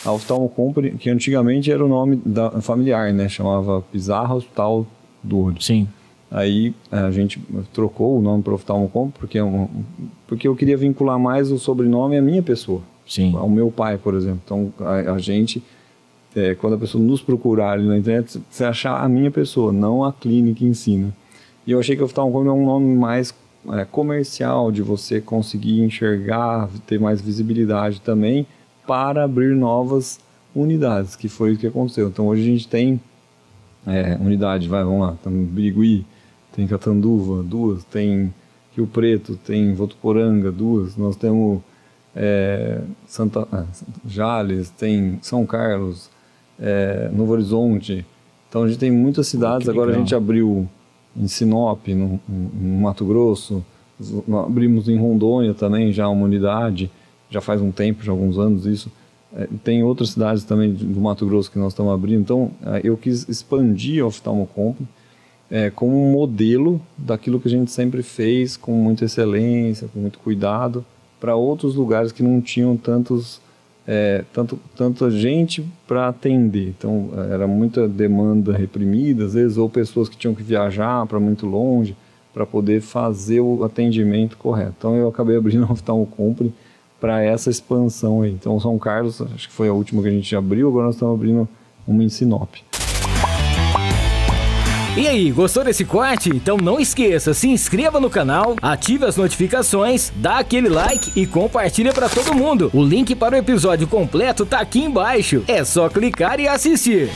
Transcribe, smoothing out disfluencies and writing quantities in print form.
a Oftalmo Company, que antigamente era o nome familiar, né? Chamava Pizarro Hospital do Olho. Sim. Aí a gente trocou o nome para Oftalmo Company porque eu queria vincular mais o sobrenome à minha pessoa. Sim. Ao meu pai, por exemplo. Então a gente, quando a pessoa nos procurar ali na internet, você achar a minha pessoa, não a clínica em si, né? E eu achei que Oftalmo Company é um nome mais comercial, de você conseguir enxergar, ter mais visibilidade também, para abrir novas unidades, que foi o que aconteceu. Então hoje a gente tem unidade, vamos lá, tem Birigui, tem Catanduva, 2, tem Rio Preto, tem Votuporanga, 2, nós temos Jales, tem São Carlos, Novo Horizonte. Então a gente tem muitas cidades. Agora a gente abriu em Sinop, no Mato Grosso, abrimos em Rondônia também já uma unidade, já faz um tempo, já alguns anos isso. Tem outras cidades também do Mato Grosso que nós estamos abrindo. Então eu quis expandir a Oftalmo Company como um modelo daquilo que a gente sempre fez, com muita excelência, com muito cuidado, para outros lugares que não tinham tanta gente para atender. Então era muita demanda reprimida, às vezes, ou pessoas que tinham que viajar para muito longe para poder fazer o atendimento correto. Então eu acabei abrindo a Oftalmo Company para essa expansão aí. Então São Carlos, acho que foi a última que a gente abriu, agora nós estamos abrindo uma em Sinop. E aí, gostou desse corte? Então não esqueça, se inscreva no canal, ative as notificações, dá aquele like e compartilha para todo mundo. O link para o episódio completo tá aqui embaixo. É só clicar e assistir.